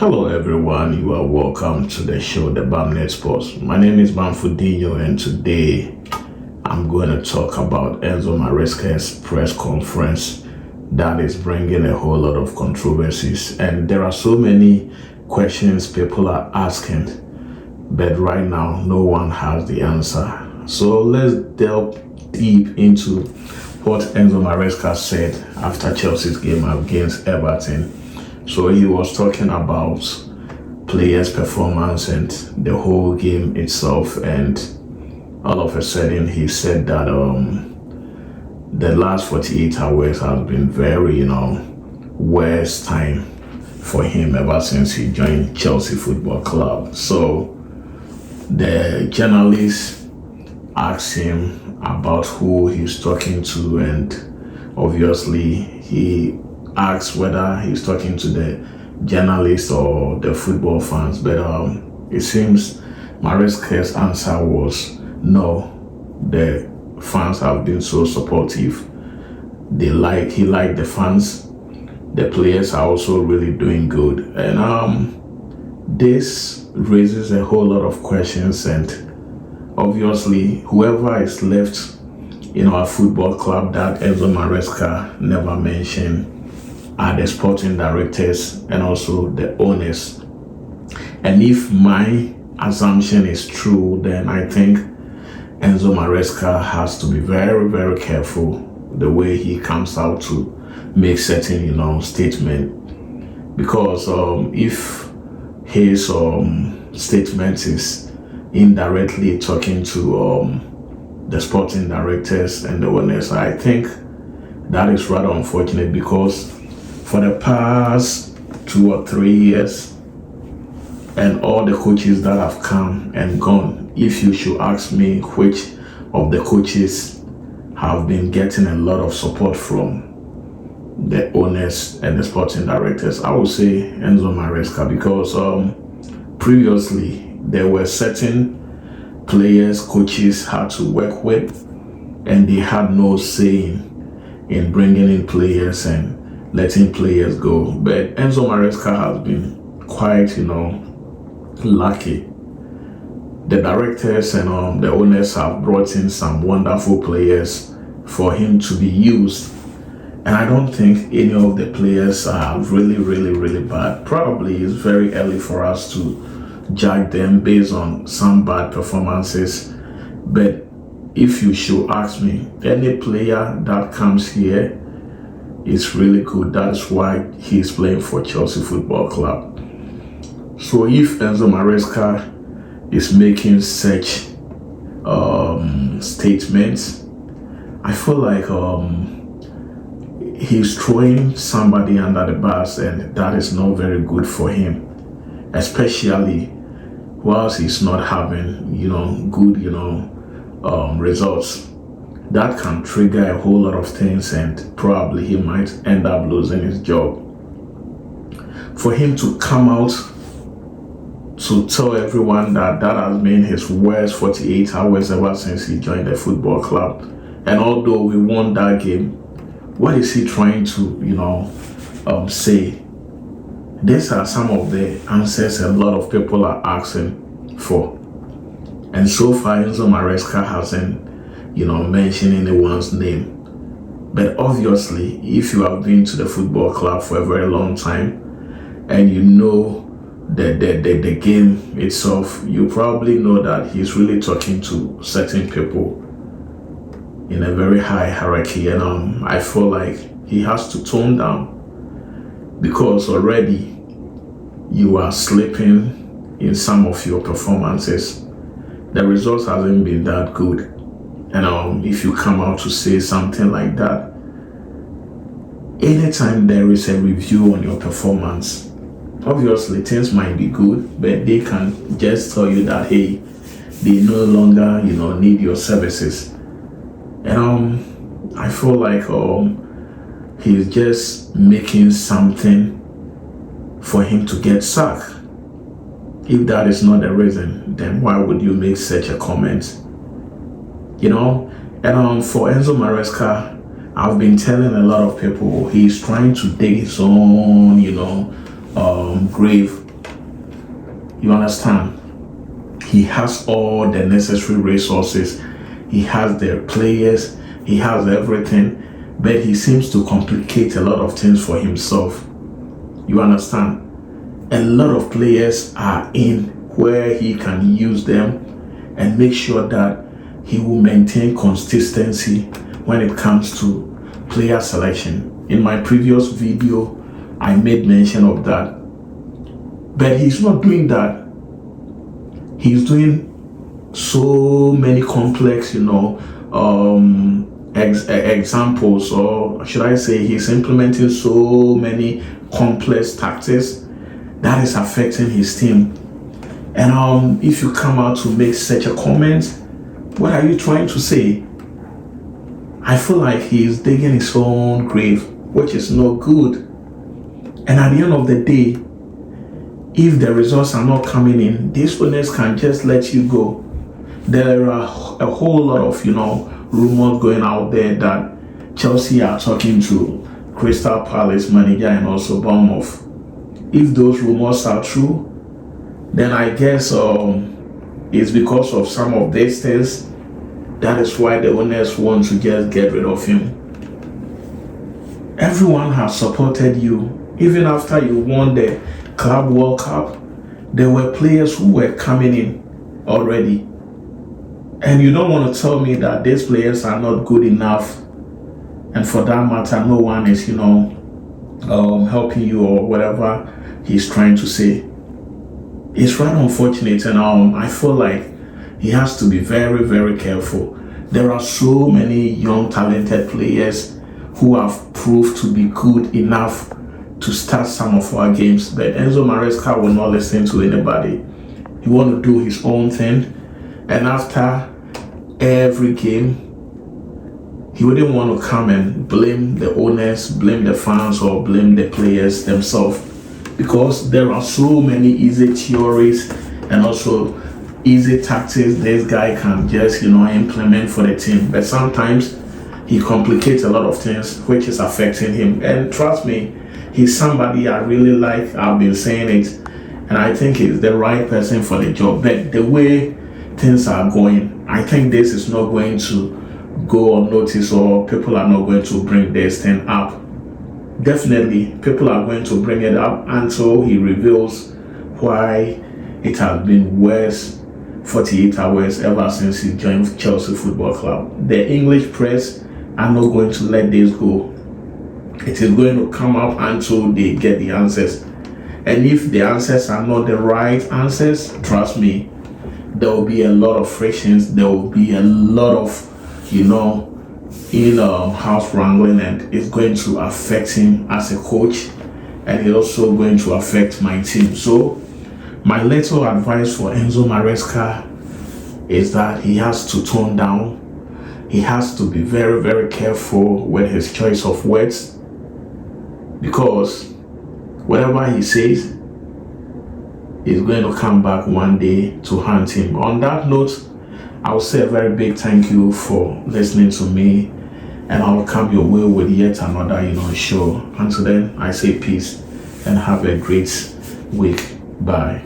Hello everyone, you are welcome to the show, The Bamnet Sports. My name is Banfudinho and today I'm going to talk about Enzo Maresca's press conference that is bringing a whole lot of controversies. And there are so many questions people are asking, but right now no one has the answer. So let's delve deep into what Enzo Maresca said after Chelsea's game against Everton. So he was talking about players' performance and the whole game itself, and all of a sudden he said that the last 48 hours has been very, worst time for him ever since he joined Chelsea Football Club. So the journalist asked him about who he's talking to, and obviously he asked whether he's talking to the journalists or the football fans, but it seems Maresca's answer was no. The fans have been so supportive. He liked the fans. The players are also really doing good, and this raises a whole lot of questions. And obviously, whoever is left in our football club that Enzo Maresca never mentioned are the sporting directors and also the owners. And if my assumption is true, then I think Enzo Maresca has to be very, very careful the way he comes out to make certain, statement. Because if his statement is indirectly talking to the sporting directors and the owners, I think that is rather unfortunate, because for the past 2 or 3 years, and all the coaches that have come and gone, if you should ask me which of the coaches have been getting a lot of support from the owners and the sporting directors, I would say Enzo Maresca, because previously there were certain players coaches had to work with, and they had no say in bringing in players and letting players go. But Enzo Maresca has been quite, lucky. The directors and the owners have brought in some wonderful players for him to be used. And I don't think any of the players are really, really, really bad. Probably it's very early for us to judge them based on some bad performances. But if you should ask me, any player that comes here is really good. That's why he's playing for Chelsea Football Club. So if Enzo Maresca is making such statements, I feel like he's throwing somebody under the bus, and that is not very good for him, especially whilst he's not having good results. That can trigger a whole lot of things, and probably he might end up losing his job. For him to come out to tell everyone that has been his worst 48 hours ever since he joined the football club, and although we won that game, what is he trying to, say? These are some of the answers a lot of people are asking for. And so far, Enzo Maresca hasn't mention anyone's name. But obviously, if you have been to the football club for a very long time and you know the game itself, you probably know that he's really talking to certain people in a very high hierarchy. And I feel like he has to tone down, because already you are slipping in some of your performances. The results hasn't been that good. And if you come out to say something like that, anytime there is a review on your performance, obviously things might be good, but they can just tell you that, hey, they no longer, need your services. And I feel like he's just making something for him to get sacked. If that is not the reason, then why would you make such a comment? And for Enzo Maresca, I've been telling a lot of people he's trying to dig his own, grave You understand? He has all the necessary resources. He has the players. He has everything. But he seems to complicate a lot of things for himself. You understand? A lot of players are in where he can use them and make sure that he will maintain consistency when it comes to player selection. In my previous video, I made mention of that. But he's not doing that. He's doing so many complex, examples, or should I say he's implementing so many complex tactics that is affecting his team. And if you come out to make such a comment, what are you trying to say? I feel like he's digging his own grave, which is not good. And at the end of the day, if the results are not coming in, these owners can just let you go. There are a whole lot of, rumors going out there that Chelsea are talking to Crystal Palace manager and also Bournemouth. If those rumors are true, then I guess it's because of some of these things. That is why the owners want to just get rid of him. Everyone has supported you. Even after you won the Club World Cup, there were players who were coming in already. And you don't want to tell me that these players are not good enough. And for that matter, no one is, helping you or whatever he's trying to say. It's right unfortunate, and I feel like he has to be very, very careful. There are so many young, talented players who have proved to be good enough to start some of our games, but Enzo Maresca will not listen to anybody. He want to do his own thing, and after every game, he wouldn't want to come and blame the owners, blame the fans, or blame the players themselves, because there are so many easy theories and also easy tactics this guy can just implement for the team. But sometimes he complicates a lot of things which is affecting him. And trust me, he's somebody I really like. I've been saying it, and I think he's the right person for the job. But the way things are going, I think this is not going to go unnoticed, or people are not going to bring this thing up. Definitely, people are going to bring it up until he reveals why it has been worse 48 hours ever since he joined Chelsea Football Club. The English press are not going to let this go. It is going to come up until they get the answers. And if the answers are not the right answers, trust me, there will be a lot of frictions. There will be a lot of, house wrangling, and it's going to affect him as a coach, and it's also going to affect my team. So my little advice for Enzo Maresca is that he has to tone down. He has to be very, very careful with his choice of words, because whatever he says is going to come back one day to haunt him. On that note, I'll say a very big thank you for listening to me, and I'll come your way with yet another, show. Until then, I say peace and have a great week. Bye.